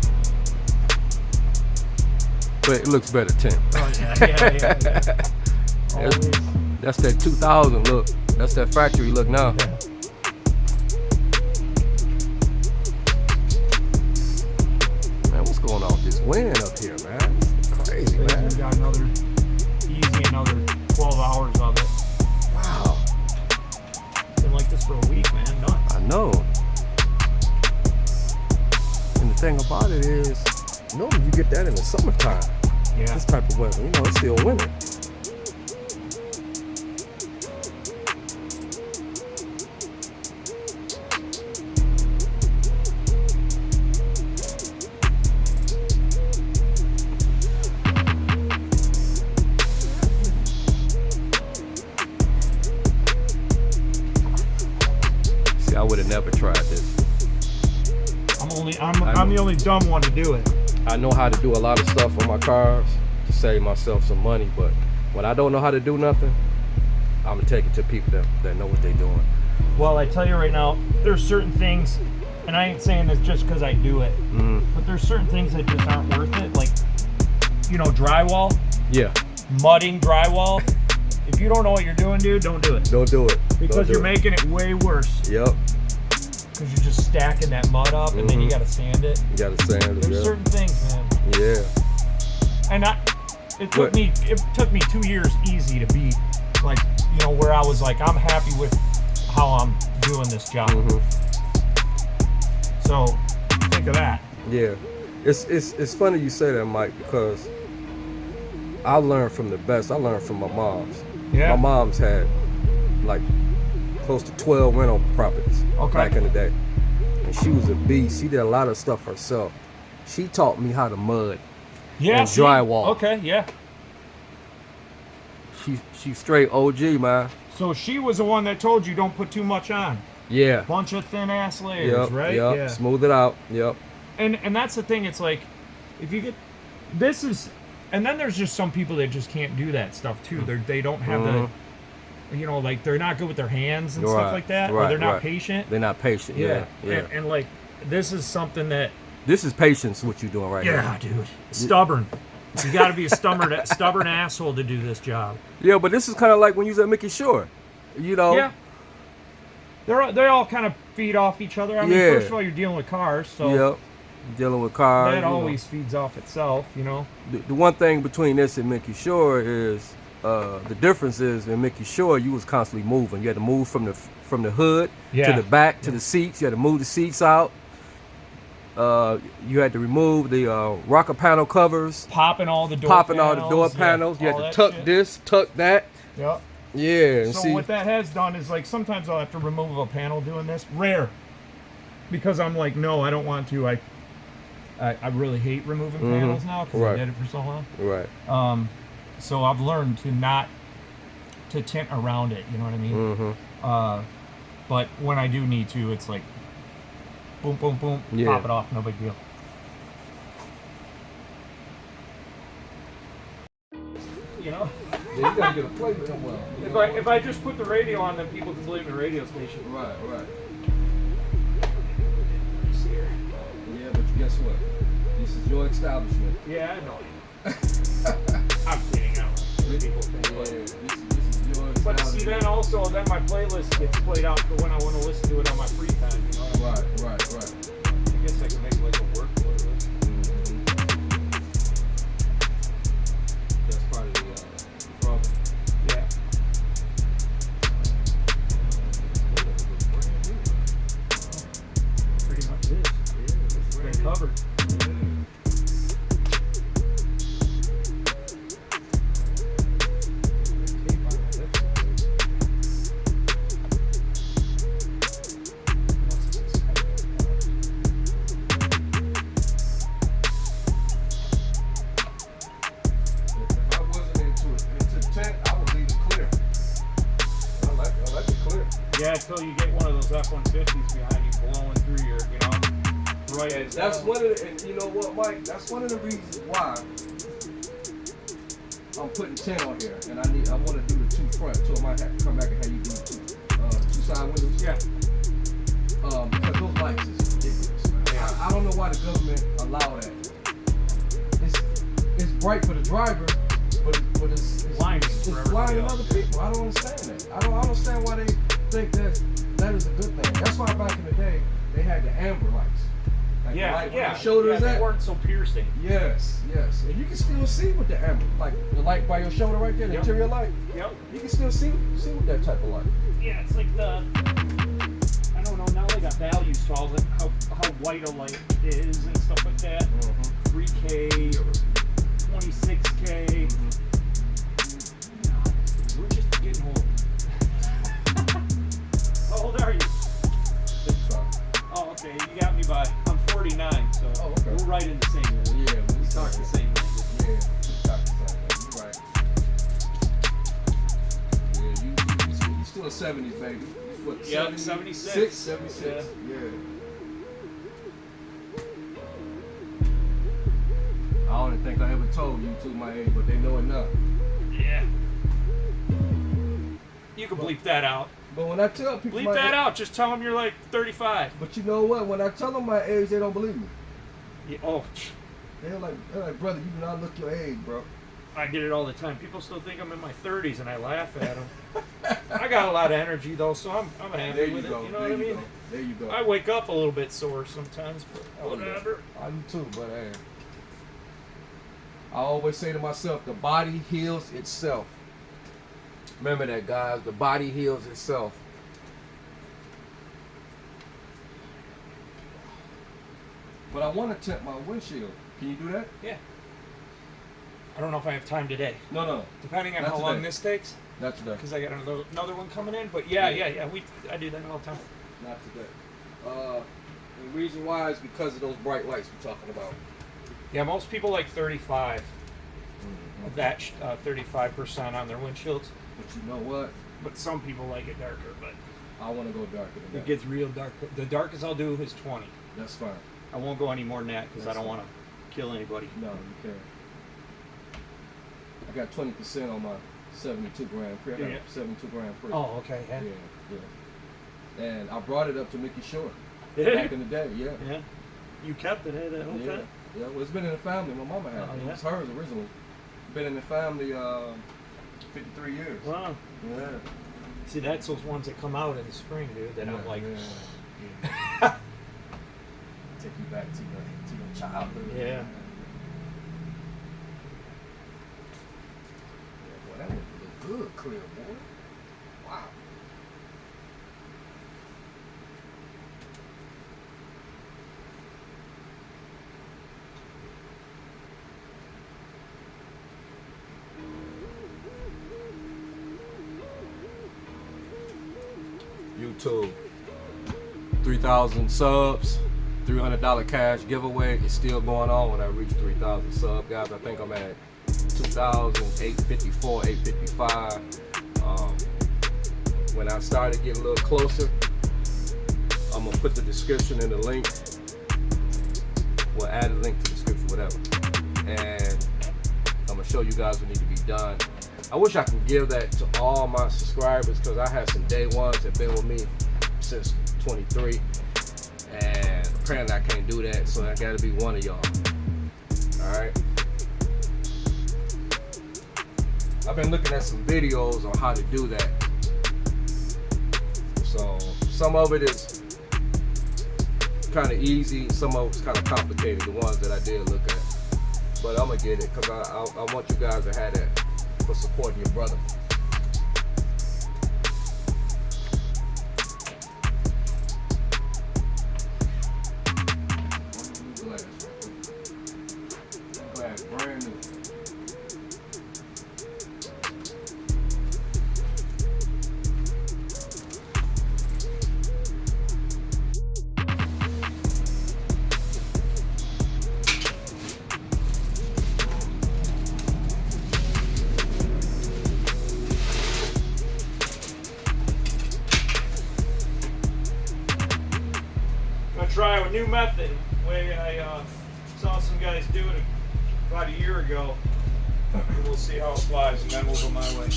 [SPEAKER 1] But it looks better 10.
[SPEAKER 2] Oh, yeah. Always.
[SPEAKER 1] That's that 2000 look. That's that factory look now.
[SPEAKER 2] Yeah.
[SPEAKER 1] Man, what's going on with this wind up here, man? It's crazy, man.
[SPEAKER 2] We got another 12 hours of it.
[SPEAKER 1] Wow.
[SPEAKER 2] Been like this for a week, man. Nuts.
[SPEAKER 1] I know. And the thing about it is, normally you get that in the summertime.
[SPEAKER 2] Yeah.
[SPEAKER 1] This type of weather, you know, it's still winter. See, I would have never tried this.
[SPEAKER 2] I'm the only dumb one to do it.
[SPEAKER 1] I know how to do a lot of stuff on my cars to save myself some money, but when I don't know how to do nothing, I'm gonna take it to people that know what they're doing.
[SPEAKER 2] Well, I tell you right now, there's certain things, and I ain't saying this just because I do it, but there's certain things that just aren't worth it. Like, you know, drywall,
[SPEAKER 1] Yeah,
[SPEAKER 2] mudding drywall. If you don't know what you're doing, dude, don't do it.
[SPEAKER 1] don't do it.
[SPEAKER 2] Because you're making it way worse.
[SPEAKER 1] Yep,
[SPEAKER 2] Because you're just stacking that mud up, and then you gotta sand it.
[SPEAKER 1] you gotta sand it.
[SPEAKER 2] There's
[SPEAKER 1] Yeah.
[SPEAKER 2] certain things, man.
[SPEAKER 1] Yeah.
[SPEAKER 2] And it took me 2 years easy to be like, you know, where I was like, I'm happy with how I'm doing this job. So think of that.
[SPEAKER 1] Yeah, it's funny you say that, Mike, because I learned from the best. I learned from my mom's.
[SPEAKER 2] Yeah.
[SPEAKER 1] My mom's had like close to 12 rental properties back in the day, and she was a beast. She did a lot of stuff herself. She taught me how to mud
[SPEAKER 2] Yeah.
[SPEAKER 1] and drywall.
[SPEAKER 2] Okay. Yeah.
[SPEAKER 1] She's straight OG, man.
[SPEAKER 2] So she was the one that told you don't put too much on.
[SPEAKER 1] Yeah.
[SPEAKER 2] Bunch of thin ass layers,
[SPEAKER 1] Yep.
[SPEAKER 2] right?
[SPEAKER 1] Yep.
[SPEAKER 2] Yeah.
[SPEAKER 1] Smooth it out. Yep.
[SPEAKER 2] And that's the thing. It's like, if you get, this is, and then there's just some people that just can't do that stuff too. They don't have the, you know, like they're not good with their hands and stuff like that, or they're not patient.
[SPEAKER 1] They're not patient. Yeah.
[SPEAKER 2] And like this is something that.
[SPEAKER 1] This is patience. What you're doing right now.
[SPEAKER 2] Yeah, dude. Stubborn. You got to be a stubborn asshole to do this job.
[SPEAKER 1] Yeah, but this is kind of like when you was at Mickey Shore. You know.
[SPEAKER 2] Yeah. They all kind of feed off each other. I mean, first of all, you're dealing with cars, so.
[SPEAKER 1] Yep. Dealing with cars.
[SPEAKER 2] That always feeds off itself, you know.
[SPEAKER 1] The one thing between this and Mickey Shore is the difference is in Mickey Shore you was constantly moving. You had to move from the hood to the back to the seats. You had to move the seats out. You had to remove the rocker panel covers.
[SPEAKER 2] Popping all the door panels.
[SPEAKER 1] You had to tuck this, tuck that.
[SPEAKER 2] Yep.
[SPEAKER 1] Yeah.
[SPEAKER 2] So what that has done is like sometimes I'll have to remove a panel doing this. Rare. Because I'm like, no, I don't want to. I really hate removing panels now because I did it for so long.
[SPEAKER 1] Right.
[SPEAKER 2] So I've learned to tint around it. You know what I mean? But when I do need to, it's like boom, boom, boom, pop it off, no big deal. You know?
[SPEAKER 1] Yeah, you gotta get a plate with them well.
[SPEAKER 2] If I just put the radio on, then people can believe in the radio station.
[SPEAKER 1] Right.
[SPEAKER 2] Here.
[SPEAKER 1] Yeah, but guess what? This is your establishment.
[SPEAKER 2] Yeah, I know. I'm kidding. I don't know. People think
[SPEAKER 1] this is your establishment.
[SPEAKER 2] But see, then my playlist gets played out for when I want to listen to it on my free time. You know?
[SPEAKER 1] Right.
[SPEAKER 2] I guess I can make like a work playlist.
[SPEAKER 1] That's part of the problem.
[SPEAKER 2] Yeah. Pretty much is. It's been covered. Yeah, until you get one of those F-150s behind you blowing through your, you know, right.
[SPEAKER 1] And that's one of the, and you know what, Mike? That's one of the reasons why I'm putting 10 on here, and I want to do the 2 front, so I might have to come back and have you do two side windows.
[SPEAKER 2] Yeah.
[SPEAKER 1] Because those lights is ridiculous, man.
[SPEAKER 2] Yeah.
[SPEAKER 1] I don't know why the government allow that. It's bright for the driver, but it's blinding other people. I don't understand that. I don't understand why they think that is a good thing. That's why back in the day they had the amber lights. Like the light where your shoulder is at.
[SPEAKER 2] They weren't so piercing.
[SPEAKER 1] Yes. And you can still see with the amber, like the light by your shoulder right there, the interior light.
[SPEAKER 2] Yep.
[SPEAKER 1] You can still see with that type of light.
[SPEAKER 2] Yeah, it's like I don't know, now they got values to all how white a light is and stuff like that. 3K or 26K. We're just getting old. How old are you?
[SPEAKER 1] 55.
[SPEAKER 2] Oh, okay. You got me by. I'm 49, so we're right in the same language.
[SPEAKER 1] Yeah,
[SPEAKER 2] we talk the same language.
[SPEAKER 1] Yeah, we talk the same language. You're right. Yeah, you still a 70s baby. What?
[SPEAKER 2] Yeah, 76.
[SPEAKER 1] 76. Yeah. I don't think I ever told you to my age, but they know enough.
[SPEAKER 2] Yeah. You can bleep that out.
[SPEAKER 1] But when I tell people
[SPEAKER 2] bleep that out, just tell them you're like 35.
[SPEAKER 1] But you know what? When I tell them my age, they don't believe me.
[SPEAKER 2] Yeah, oh.
[SPEAKER 1] They're like, brother, you do not look your age, bro.
[SPEAKER 2] I get it all the time. People still think I'm in my 30s, and I laugh at them. I got a lot of energy though, so I'm happy with it. You know what I mean?
[SPEAKER 1] There you go.
[SPEAKER 2] I wake up a little bit sore sometimes, but whatever.
[SPEAKER 1] I do too, but hey. I always say to myself, the body heals itself. Remember that, guys. The body heals itself. But I want to tint my windshield. Can you do that?
[SPEAKER 2] Yeah. I don't know if I have time today.
[SPEAKER 1] No.
[SPEAKER 2] Depending on how long this takes.
[SPEAKER 1] Not today.
[SPEAKER 2] Because I got another one coming in. But yeah. I do that all the time.
[SPEAKER 1] Not today. The reason why is because of those bright lights we're talking about.
[SPEAKER 2] Yeah, most people like 35. Of that 35% on their windshields.
[SPEAKER 1] But you know what?
[SPEAKER 2] But some people like it darker. But
[SPEAKER 1] I want to go darker than that.
[SPEAKER 2] It gets real dark. The darkest I'll do is 20.
[SPEAKER 1] That's fine.
[SPEAKER 2] I won't go any more than that because I don't want to
[SPEAKER 3] kill anybody.
[SPEAKER 1] No, you can't. I got 20% on my 72 Grand Prix. I got
[SPEAKER 3] Yeah.
[SPEAKER 1] 72 Grand Prix.
[SPEAKER 3] Oh, okay. Yeah.
[SPEAKER 1] Yeah. And I brought it up to Mickey Short
[SPEAKER 3] Yeah.
[SPEAKER 1] back in the day. Yeah.
[SPEAKER 3] Yeah. You kept it, eh? That whole
[SPEAKER 1] Yeah.
[SPEAKER 3] time?
[SPEAKER 1] Yeah. Well, it's been in the family. My mama had it.
[SPEAKER 3] Oh,
[SPEAKER 1] It
[SPEAKER 3] yeah?
[SPEAKER 1] was hers originally. Been in the family 53 years.
[SPEAKER 3] Wow.
[SPEAKER 1] Yeah.
[SPEAKER 2] See, that's those ones that come out in the spring, dude. That I'm like,
[SPEAKER 1] yeah. Take you back to your childhood.
[SPEAKER 2] Yeah.
[SPEAKER 1] Yeah, boy, that would look good, clear, boy. Wow. YouTube. 3,000 subs, $300 cash giveaway is still going on when I reach 3,000 subs, guys. I think I'm at 2,854, 855. When I started getting a little closer, I'm gonna put the description in the link. We'll add a link to the description, whatever. And I'm gonna show you guys what needs to be done. I wish I could give that to all my subscribers because I had some day ones that been with me since 23, and apparently I can't do that, so I gotta be one of y'all. Alright. I've been looking at some videos on how to do that. So some of it is kind of easy, some of it's kind of complicated, the ones that I did look at. But I'm gonna get it because I want you guys to have that for supporting your brother. Glass brand new.
[SPEAKER 2] gonna try a new method. Way I saw some guys do it about a year ago. We'll see how it flies, and then we'll go my way.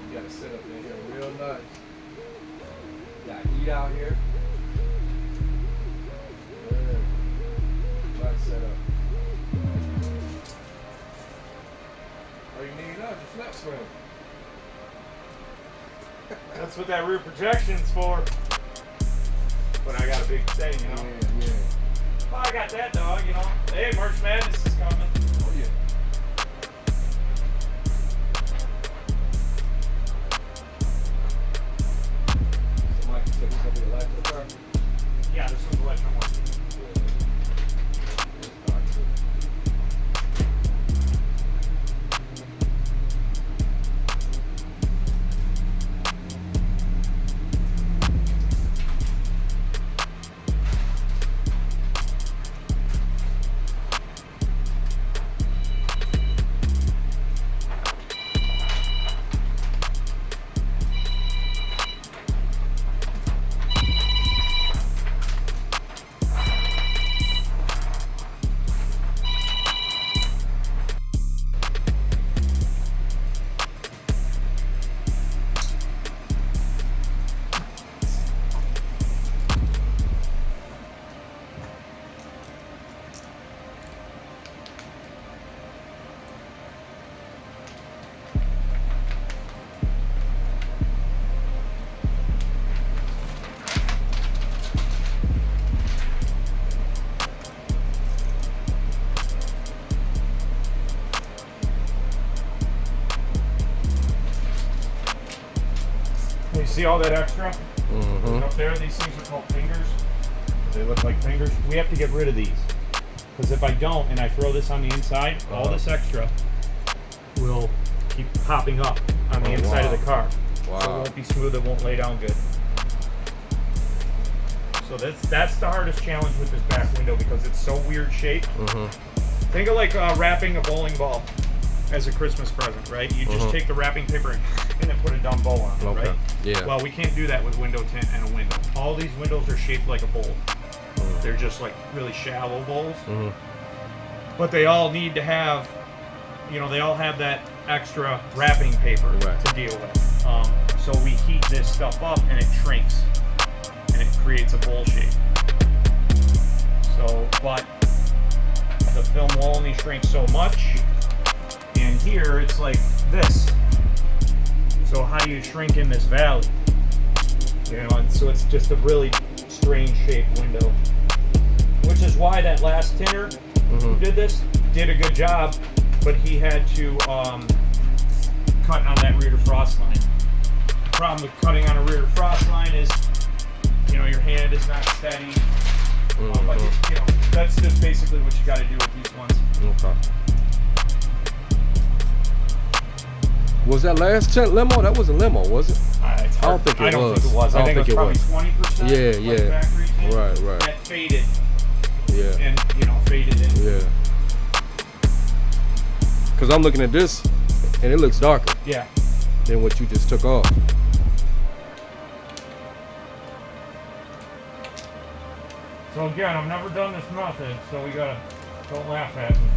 [SPEAKER 1] You gotta sit up in here real nice. You gotta eat out here. Yeah. Nice setup. All you need now is your flat screen.
[SPEAKER 2] That's what that rear projection's for. But I got a big thing, you know.
[SPEAKER 1] Yeah.
[SPEAKER 2] Well, I got that dog, you know. Hey, March Madness is coming.
[SPEAKER 1] Oh yeah. Somebody can take this up to the light of the car.
[SPEAKER 2] Yeah, this one's electric one. You see all that extra? Up there, these things are called fingers. They look like fingers. We have to get rid of these. Because if I don't, and I throw this on the inside, all this extra will keep popping up on the inside of the car.
[SPEAKER 1] Wow.
[SPEAKER 2] So it won't be smooth, it won't lay down good. So that's the hardest challenge with this back window because it's so weird shaped. Think of like wrapping a bowling ball as a Christmas present, right? You just take the wrapping paper and then put a dumb bow on it, right?
[SPEAKER 1] Yeah.
[SPEAKER 2] Well, we can't do that with window tint and a window. All these windows are shaped like a bowl. They're just like really shallow bowls. But they all need to have, you know, they all have that extra wrapping paper to deal with. So we heat this stuff up and it shrinks. And it creates a bowl shape. So, but the film will only shrink so much. And here it's like this. So how do you shrink in this valley? You know, and so it's just a really strange shaped window. Which is why that last tinner who did this did a good job, but he had to cut on that rear defrost line. The problem with cutting on a rear defrost line is, you know, your hand is not steady. But you know, that's just basically what you got to do with these ones.
[SPEAKER 1] Okay. Was that last tint limo? That wasn't limo, was it?
[SPEAKER 2] I don't think it was. I think it was probably 20%.
[SPEAKER 1] Yeah.
[SPEAKER 2] Factory tint.
[SPEAKER 1] Right.
[SPEAKER 2] That faded.
[SPEAKER 1] Yeah.
[SPEAKER 2] And, you know, faded in.
[SPEAKER 1] Yeah. Because I'm looking at this, and it looks darker.
[SPEAKER 2] Yeah.
[SPEAKER 1] Than what you just took off.
[SPEAKER 2] So again, I've never done this method, so we gotta, don't laugh at me.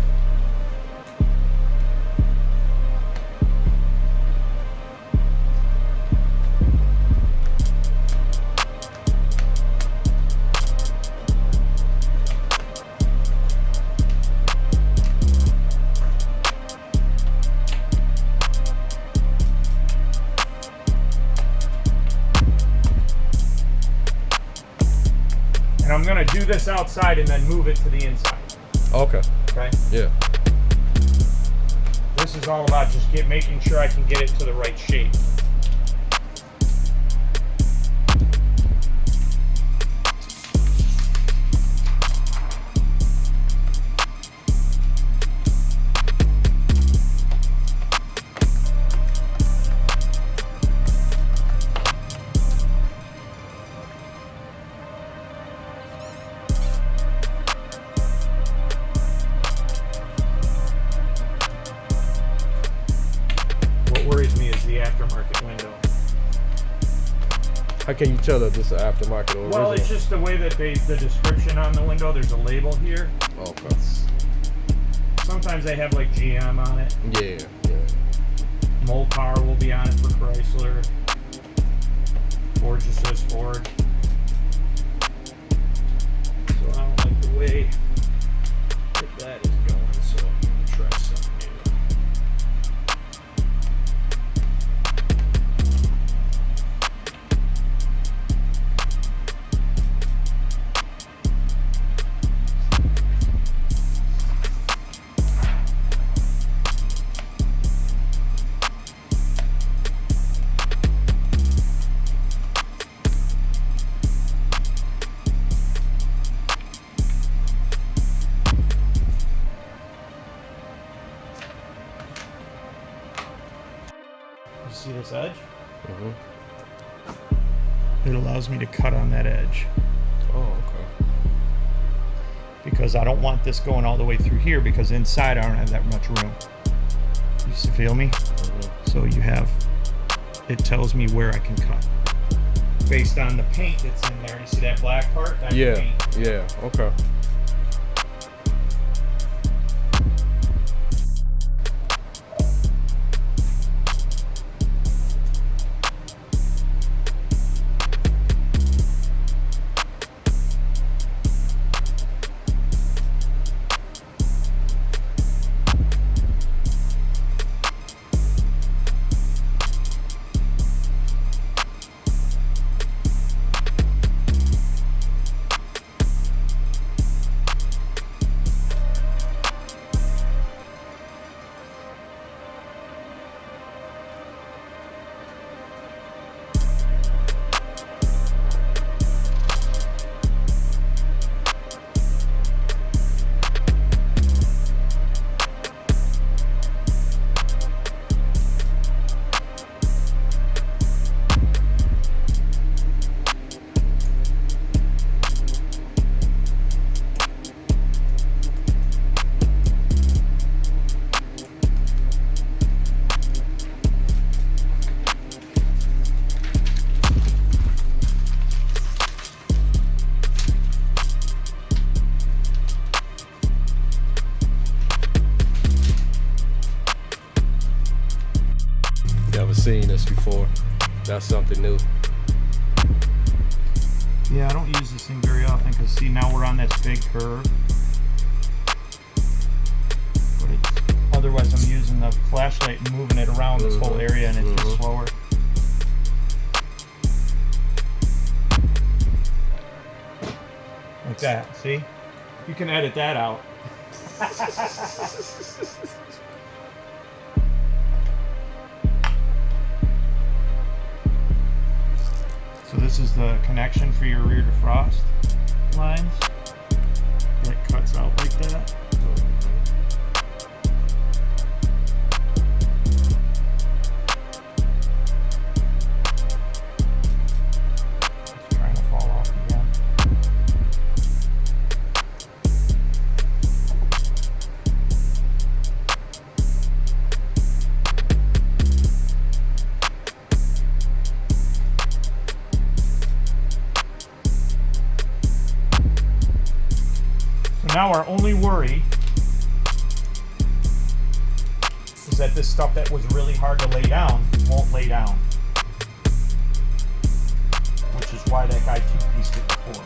[SPEAKER 2] And I'm gonna do this outside and then move it to the inside.
[SPEAKER 1] Okay.
[SPEAKER 2] Okay?
[SPEAKER 1] Yeah.
[SPEAKER 2] This is all about just making sure I can get it to the right shape. Worries me is the aftermarket window.
[SPEAKER 1] How can you tell that this is an aftermarket or original?
[SPEAKER 2] Well, it's just the way that the description on the window, there's a label here.
[SPEAKER 1] Okay.
[SPEAKER 2] Sometimes they have like GM on it.
[SPEAKER 1] Yeah.
[SPEAKER 2] Molcar will be on it for Chrysler. Ford just says Ford. So I don't like the way that is going, so I'm going to try something new. You see this edge? It allows me to cut on that edge.
[SPEAKER 1] Oh, okay.
[SPEAKER 2] Because I don't want this going all the way through here because inside I don't have that much room. You feel me? So you have, it tells me where I can cut. Based on the paint that's in there. You see that black part? That's paint.
[SPEAKER 1] Yeah, okay. seen this before. That's something new.
[SPEAKER 2] Yeah, I don't use this thing very often because see, now we're on this big curve. But otherwise I'm using the flashlight and moving it around this whole area and it's just slower. Like that, see? You can edit that out. So this is the connection for your rear defrost lines. It cuts out like that. It's trying to fall off again. Now our only worry is that this stuff that was really hard to lay down won't lay down. Which is why that guy two-pieced it before.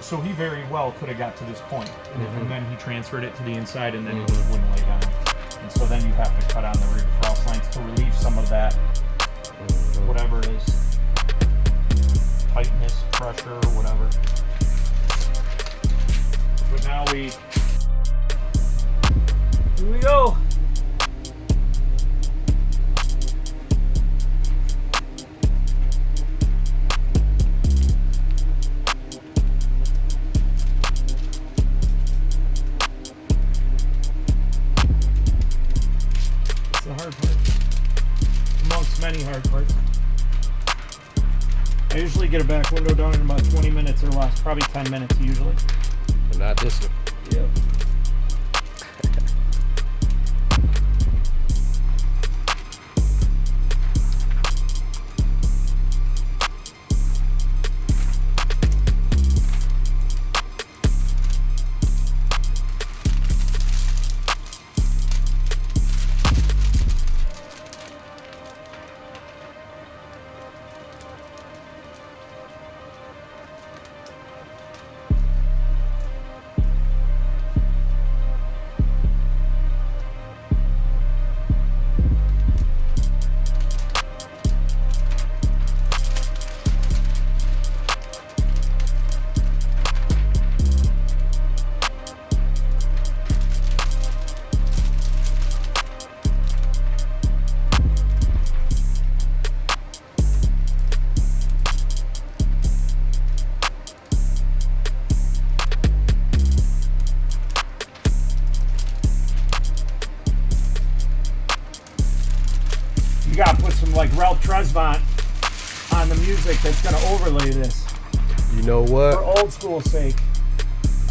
[SPEAKER 2] So he very well could have got to this point, and then he transferred it to the inside and then it just wouldn't lay down. And so then you have to cut on the rear defrost lines to relieve some of that, whatever it is, tightness, pressure, whatever. But now here we go. It's the hard part, amongst many hard parts. I usually get a back window done in about 20 minutes or less, probably 10 minutes usually.
[SPEAKER 1] But not this one.
[SPEAKER 2] Yep. You gotta put some like Ralph Tresvant on the music that's gonna overlay this.
[SPEAKER 1] You know what?
[SPEAKER 2] For old school's sake.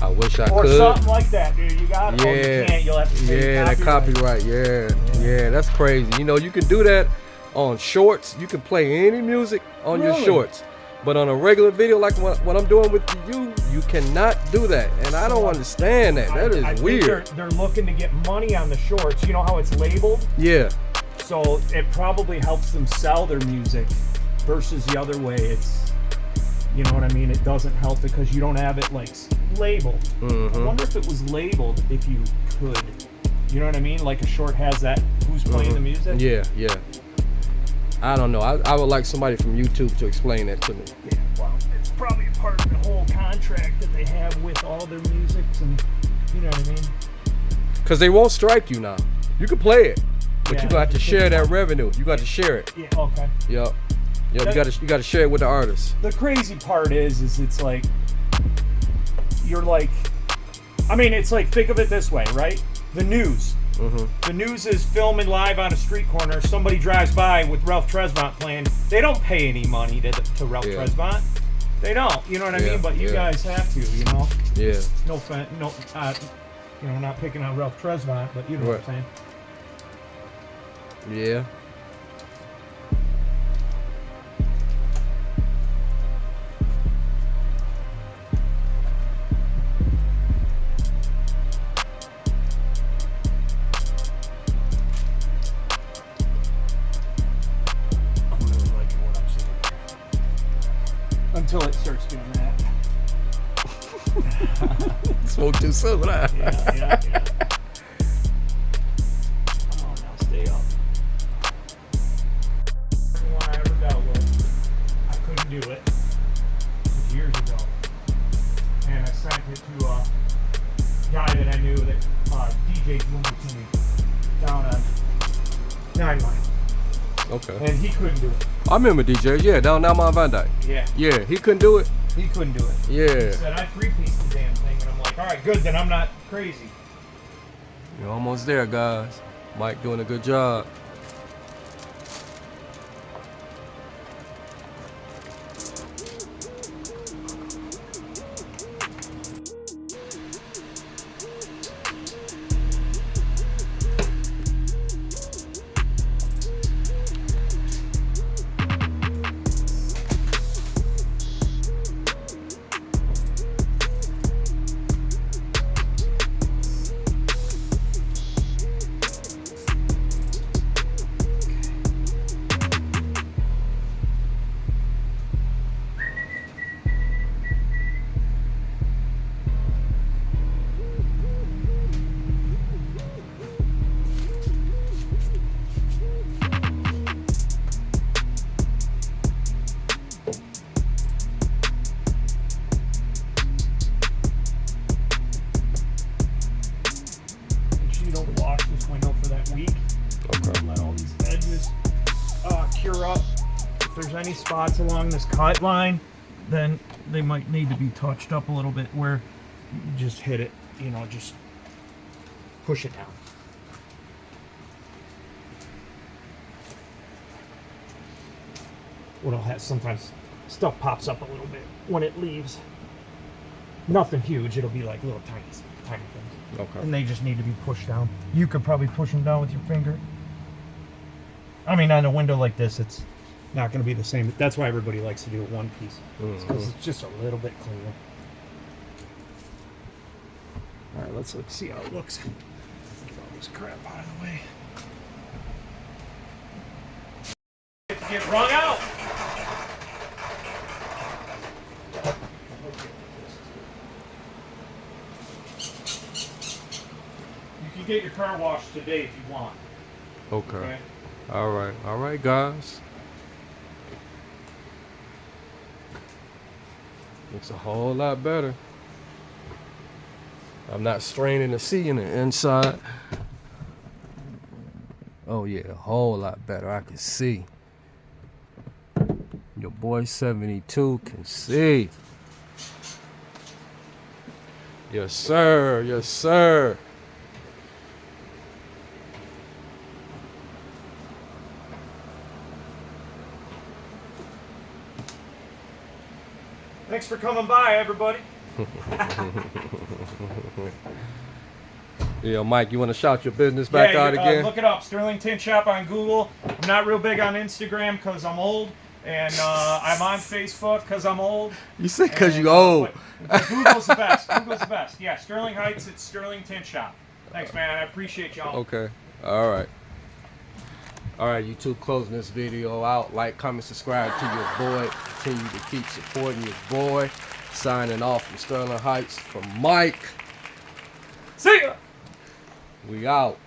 [SPEAKER 1] I wish I
[SPEAKER 2] or
[SPEAKER 1] could.
[SPEAKER 2] Or something like that, dude. You gotta.
[SPEAKER 1] Yeah.
[SPEAKER 2] Oh, you can't. You'll have to pay
[SPEAKER 1] that copyright. Yeah, that's crazy. You know, you can do that on shorts. You can play any music on your shorts. But on a regular video like what I'm doing with you, you cannot do that. And I don't understand that. That is weird.
[SPEAKER 2] They're looking to get money on the shorts. You know how it's labeled?
[SPEAKER 1] Yeah.
[SPEAKER 2] So it probably helps them sell their music versus the other way. It's, you know what I mean? It doesn't help because you don't have it like labeled. I wonder if it was labeled if you could. You know what I mean? Like a short has that, who's playing the music?
[SPEAKER 1] Yeah. I don't know. I would like somebody from YouTube to explain that to me.
[SPEAKER 2] Yeah, well, it's probably a part of the whole contract that they have with all their musics and, you know what I mean?
[SPEAKER 1] Because they won't strike you now. You can play it, but
[SPEAKER 2] Yeah,
[SPEAKER 1] you got to share that revenue. You got to share it.
[SPEAKER 2] Yeah, okay.
[SPEAKER 1] Yep. You got to share it with the artist.
[SPEAKER 2] The crazy part is it's like, you're like, I mean, it's like, think of it this way, right? The news. The news is filming live on a street corner. Somebody drives by with Ralph Tresvant playing. They don't pay any money to Ralph Tresvant. They don't. You know what I mean? But you guys have to. You know.
[SPEAKER 1] Yeah.
[SPEAKER 2] No, you know, not picking on Ralph Tresvant, but you know what I'm saying.
[SPEAKER 1] Yeah. too soon, huh?
[SPEAKER 2] Yeah. Oh, now stay up. Everyone I ever dealt with, I couldn't do it. It was years ago. And I sent it to a guy that I knew that DJ'd Lumber to me down on 9 Mile.
[SPEAKER 1] Okay.
[SPEAKER 2] And he couldn't do it.
[SPEAKER 1] I remember DJs, yeah, down my Van Dyke.
[SPEAKER 2] Yeah.
[SPEAKER 1] Yeah, he couldn't do it.
[SPEAKER 2] He couldn't do it.
[SPEAKER 1] Yeah.
[SPEAKER 2] He said, I three-pieced the damn thing. And I'm like, all right, good, then I'm not crazy.
[SPEAKER 1] You're almost there, guys. Mike doing a good job.
[SPEAKER 2] Make sure you don't wash this window for that week.
[SPEAKER 1] Okay.
[SPEAKER 2] Let all these edges cure up. If there's any spots along this cut line, then they might need to be touched up a little bit where you just hit it, you know, just push it down. What'll have sometimes stuff pops up a little bit when it leaves. Nothing huge, it'll be like little tiny things.
[SPEAKER 1] Okay.
[SPEAKER 2] And they just need to be pushed down. You could probably push them down with your finger. I mean, on a window like this, it's not going to be the same. That's why everybody likes to do it one piece. Because it's just a little bit cleaner. All right, let's see how it looks. Get all this crap out of the way. Get wrung out. You can get your car washed today if you want.
[SPEAKER 1] Okay. All right, guys. Looks a whole lot better. I'm not straining to see in the inside. Oh yeah, a whole lot better. I can see. Your boy 72 can see. Yes, sir. Yes, sir.
[SPEAKER 2] Thanks for coming by, everybody.
[SPEAKER 1] Yeah, Mike, you want to shout your business back out again?
[SPEAKER 2] Look it up, Sterling Tint Shop on Google. I'm not real big on Instagram because I'm old, and I'm on Facebook because I'm old.
[SPEAKER 1] You said because you old.
[SPEAKER 2] But Google's the best. Google's the best. Yeah, Sterling Heights, it's Sterling Tint Shop. Thanks, man. I appreciate y'all.
[SPEAKER 1] Okay. All right. All right, YouTube, closing this video out. Like, comment, subscribe to your boy. Continue to keep supporting your boy. Signing off from Sterling Heights from Mike.
[SPEAKER 2] See ya.
[SPEAKER 1] We out.